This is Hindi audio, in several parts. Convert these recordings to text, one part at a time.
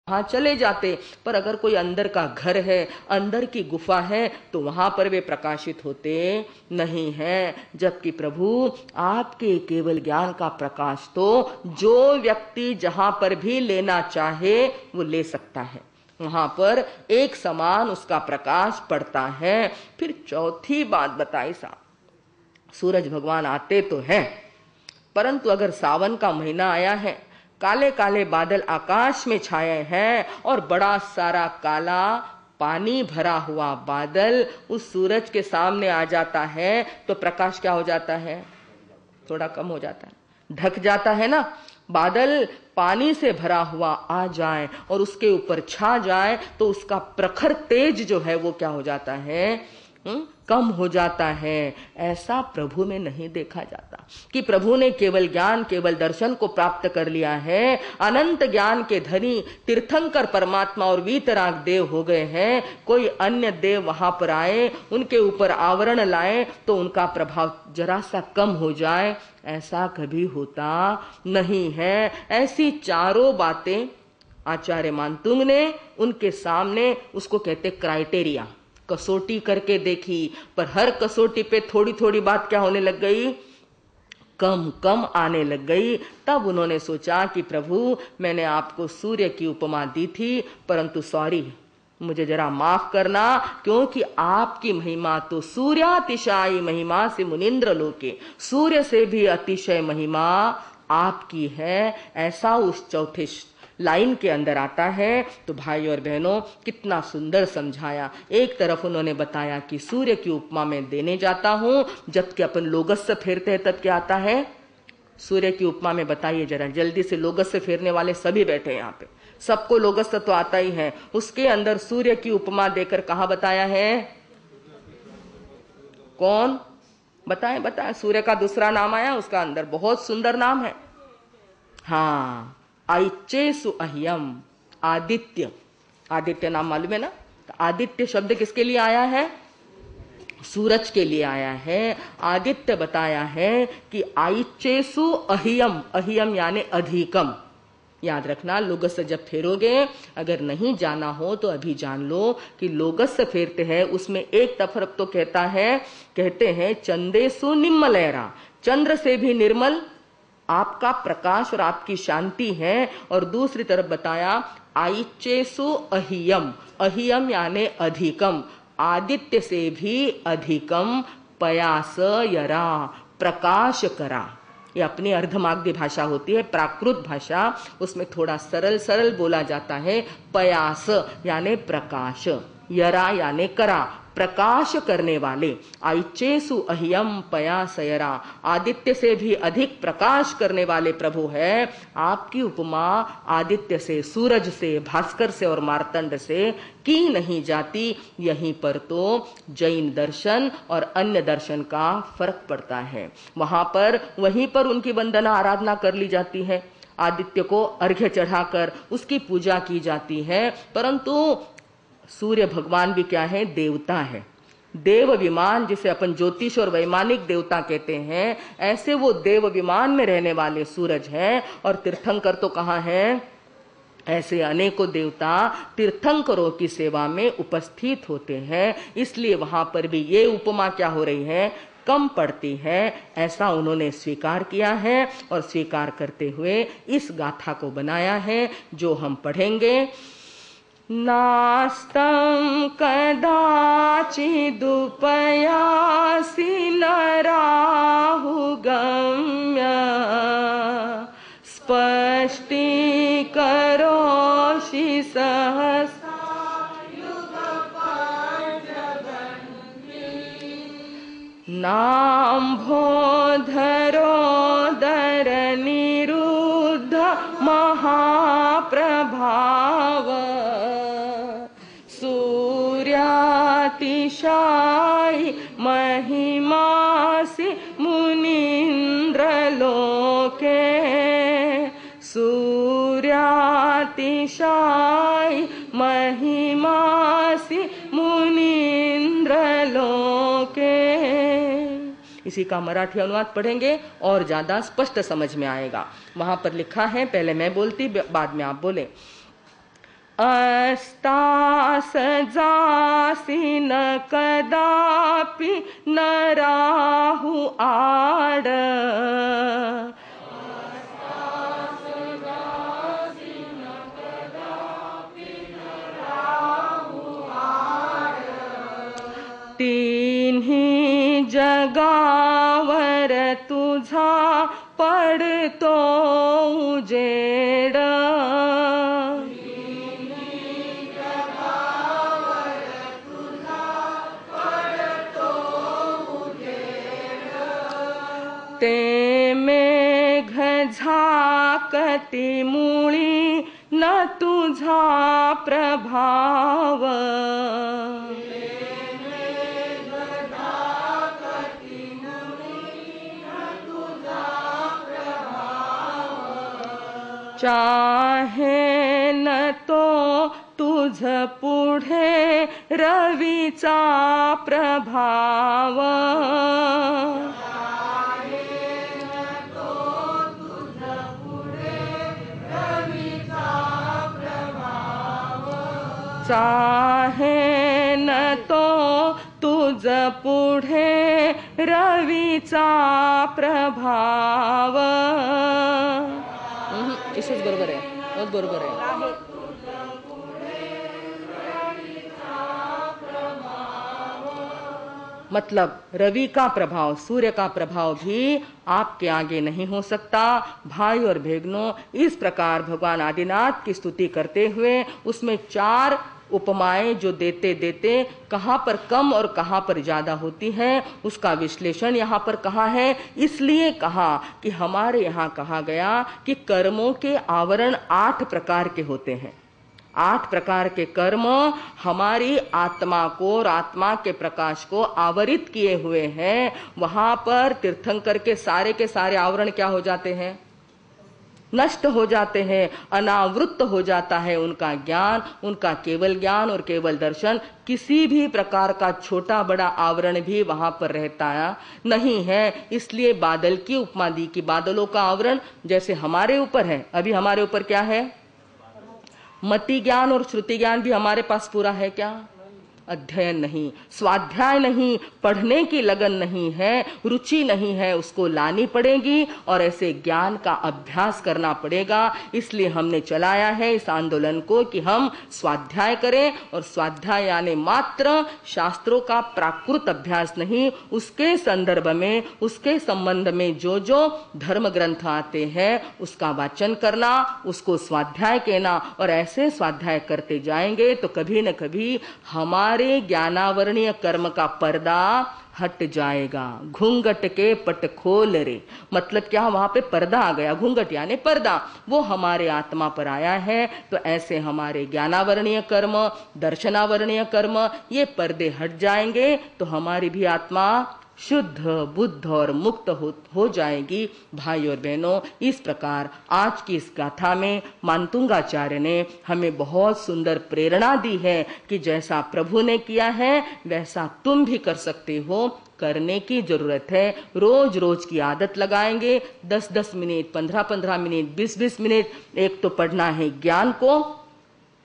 वहां चले जाते, पर अगर कोई अंदर का घर है, अंदर की गुफा है, तो वहां पर वे प्रकाशित होते नहीं हैं। जबकि प्रभु आपके केवल ज्ञान का प्रकाश तो जो व्यक्ति जहां पर भी लेना चाहे वो ले सकता है, वहां पर एक समान उसका प्रकाश पड़ता है। फिर चौथी बात बताई साहब, सूरज भगवान आते तो हैं, परंतु अगर सावन का महीना आया है, काले काले बादल आकाश में छाए हैं और बड़ा सारा काला पानी भरा हुआ बादल उस सूरज के सामने आ जाता है, तो प्रकाश क्या हो जाता है? थोड़ा कम हो जाता है, ढक जाता है ना। बादल पानी से भरा हुआ आ जाए और उसके ऊपर छा जाए तो उसका प्रखर तेज जो है वो क्या हो जाता है? कम हो जाता है। ऐसा प्रभु में नहीं देखा जाता कि प्रभु ने केवल ज्ञान, केवल दर्शन को प्राप्त कर लिया है, अनंत ज्ञान के धनी तीर्थंकर परमात्मा और वीतराग देव हो गए हैं, कोई अन्य देव वहां पर आए, उनके ऊपर आवरण लाए तो उनका प्रभाव जरा सा कम हो जाए, ऐसा कभी होता नहीं है। ऐसी चारों बातें आचार्य मानतुंग ने उनके सामने, उसको कहते क्राइटेरिया, कसौटी करके देखी, पर हर कसौटी पे थोड़ी थोड़ी बात क्या होने लग गई? कम कम आने लग गई। तब उन्होंने सोचा कि प्रभु मैंने आपको सूर्य की उपमा दी थी, परंतु सॉरी, मुझे जरा माफ करना, क्योंकि आपकी महिमा तो सूर्यातिशायी महिमा से मुनिंद्र लोके, सूर्य से भी अतिशय महिमा आपकी है। ऐसा उस चौथे लाइन के अंदर आता है। तो भाई और बहनों, कितना सुंदर समझाया। एक तरफ उन्होंने बताया कि सूर्य की उपमा में देने जाता हूं, जबकि अपन लोगस से फेरते हैं तब क्या आता है? सूर्य की उपमा में बताइए जरा जल्दी से, लोगस से फेरने वाले सभी बैठे हैं यहाँ पे, सबको लोगस से तो आता ही है। उसके अंदर सूर्य की उपमा देकर कहा बताया है? कौन बताए? बताए, सूर्य का दूसरा नाम आया उसका अंदर, बहुत सुंदर नाम है। हाँ, आइचेसु अह्यम, आदित्य। आदित्य नाम मालूम है ना? तो आदित्य शब्द किसके लिए आया है? सूरज के लिए आया है। आदित्य बताया है कि आइचेसु अह्यम, अह्यम यानी अधिकम। याद रखना, लोगस से जब फेरोगे, अगर नहीं जाना हो तो अभी जान लो कि लोगस से फेरते हैं, उसमें एक तरफ तो कहते हैं चंदेसु निम्मलैरा, चंद्र से भी निर्मल आपका प्रकाश और आपकी शांति है। और दूसरी तरफ बताया आइचेसु अहियम, अहियम यानी अधिकम, आदित्य से भी अधिकम पयास यरा, प्रकाश करा। ये अपनी अर्धमागधी भाषा होती है, प्राकृत भाषा, उसमें थोड़ा सरल सरल बोला जाता है। पयास यानी प्रकाश, यरा यानी करा, प्रकाश करने वाले। आइचेसु अह्यम पयासयरा, आदित्य से भी अधिक प्रकाश करने वाले प्रभु है। आपकी उपमा आदित्य से, सूरज से, भास्कर से और मार्तंड से की नहीं जाती। यहीं पर तो जैन दर्शन और अन्य दर्शन का फर्क पड़ता है। वहां पर वहीं पर उनकी वंदना आराधना कर ली जाती है, आदित्य को अर्घ्य चढ़ाकर उसकी पूजा की जाती है। परंतु सूर्य भगवान भी क्या है? देवता है। देव विमान, जिसे अपन ज्योतिष और वैमानिक देवता कहते हैं, ऐसे वो देव विमान में रहने वाले सूरज हैं। और तीर्थंकर तो कहाँ हैं? ऐसे अनेकों देवता तीर्थंकरों की सेवा में उपस्थित होते हैं। इसलिए वहां पर भी ये उपमा क्या हो रही है? कम पड़ती है। ऐसा उन्होंने स्वीकार किया है और स्वीकार करते हुए इस गाथा को बनाया है, जो हम पढ़ेंगे। नास्तं कदाचिदुपयासि नराहुगम्य स्पष्टीकरोषि सहसा नाम्भोधरोदरनिरुद्ध महाप्रभाव सूर्यातिशायी महिमासि मुनीन्द्रलोके, सूर्यातिशायी महिमासि मुनीन्द्रलोके। इसी का मराठी अनुवाद पढ़ेंगे और ज्यादा स्पष्ट समझ में आएगा। वहां पर लिखा है, पहले मैं बोलती बाद में आप बोले। अस्तास जासी न कदापि न राहु आड़, तीन्ही जगावर तुझा पडतो उजेड, ते मेघ झाकती मुळी न तुझा प्रभाव, चाहे न तो तुझ पुढे रवीचा प्रभाव, चाहे न तो तुझ पुढे रवीचा प्रभाव. इसच बरोबर आहे, बहुत बरोबर आहे. मतलब रवि का प्रभाव, सूर्य का प्रभाव भी आपके आगे नहीं हो सकता. भाई और बहनों, इस प्रकार भगवान आदिनाथ की स्तुति करते हुए उसमें 4 उपमाएं जो देते देते कहाँ पर कम और कहाँ पर ज्यादा होती है उसका विश्लेषण यहाँ पर कहा है. इसलिए कहा कि हमारे यहाँ कहा गया कि कर्मों के आवरण 8 प्रकार के होते हैं. 8 प्रकार के कर्म हमारी आत्मा को और आत्मा के प्रकाश को आवरित किए हुए हैं. वहां पर तीर्थंकर के सारे आवरण क्या हो जाते हैं? नष्ट हो जाते हैं, अनावृत हो जाता है उनका ज्ञान, उनका केवल ज्ञान और केवल दर्शन. किसी भी प्रकार का छोटा बड़ा आवरण भी वहां पर रहता नहीं है. इसलिए बादल की उपमा दी कि बादलों का आवरण जैसे हमारे ऊपर है. अभी हमारे ऊपर क्या है? मति ज्ञान और श्रुति ज्ञान भी हमारे पास पूरा है क्या? अध्ययन नहीं, स्वाध्याय नहीं, पढ़ने की लगन नहीं है, रुचि नहीं है, उसको लानी पड़ेगी और ऐसे ज्ञान का अभ्यास करना पड़ेगा. इसलिए हमने चलाया है इस आंदोलन को कि हम स्वाध्याय करें. और स्वाध्याय यानी मात्र शास्त्रों का प्राकृत अभ्यास नहीं, उसके संदर्भ में, उसके संबंध में जो जो धर्म ग्रंथ आते हैं उसका वाचन करना, उसको स्वाध्याय कहना. और ऐसे स्वाध्याय करते जाएंगे तो कभी न कभी हमारे ज्ञानावरणीय कर्म का पर्दा हट जाएगा. घूंघट के पट खोल रे, मतलब क्या? वहां पे पर्दा आ गया. घूंघट यानी पर्दा, वो हमारे आत्मा पर आया है. तो ऐसे हमारे ज्ञानावरणीय कर्म, दर्शनावरणीय कर्म, ये पर्दे हट जाएंगे तो हमारी भी आत्मा शुद्ध, बुद्ध और मुक्त हो जाएगी. भाई और बहनों, इस प्रकार आज की इस गाथा में मानतुंगाचार्य ने हमें बहुत सुंदर प्रेरणा दी है कि जैसा प्रभु ने किया है वैसा तुम भी कर सकते हो. करने की जरूरत है. रोज रोज की आदत लगाएंगे. 10-10 मिनट, 15-15 मिनट, 20-20 मिनट. एक तो पढ़ना है ज्ञान को,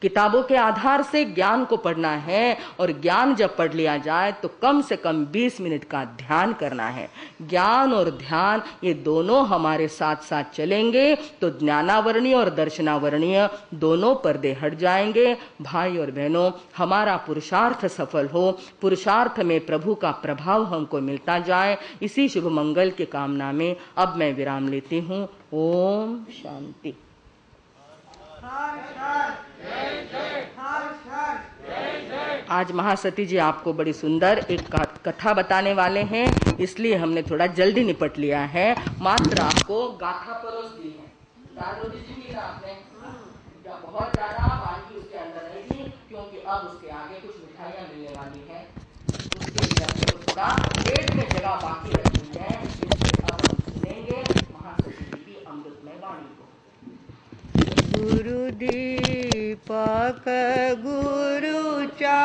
किताबों के आधार से ज्ञान को पढ़ना है. और ज्ञान जब पढ़ लिया जाए तो कम से कम 20 मिनट का ध्यान करना है. ज्ञान और ध्यान ये दोनों हमारे साथ साथ चलेंगे तो ज्ञानावरणीय और दर्शनावरणीय दोनों पर्दे हट जाएंगे. भाई और बहनों, हमारा पुरुषार्थ सफल हो, पुरुषार्थ में प्रभु का प्रभाव हमको मिलता जाए, इसी शुभ मंगल की कामना में अब मैं विराम लेती हूँ. ओम शांति. आज महासती जी आपको बड़ी सुंदर एक कथा बताने वाले हैं, इसलिए हमने थोड़ा जल्दी निपट लिया है. मात्र आपको गाथा परोस दी है. दाल रोटी दी ना आपने, बहुत ज्यादा वानगी उसके अंदर रहेगी क्योंकि अब उसके आगे कुछ मिठाइयाँ मिलने वाली है. उसके लिए आपको थोड़ा पेट में जगह बाकी रखनी है. इसलिए अब हम सुनेंगे महासती जी की अमृतमय वाणी को. गुरु दीपक गुरु चा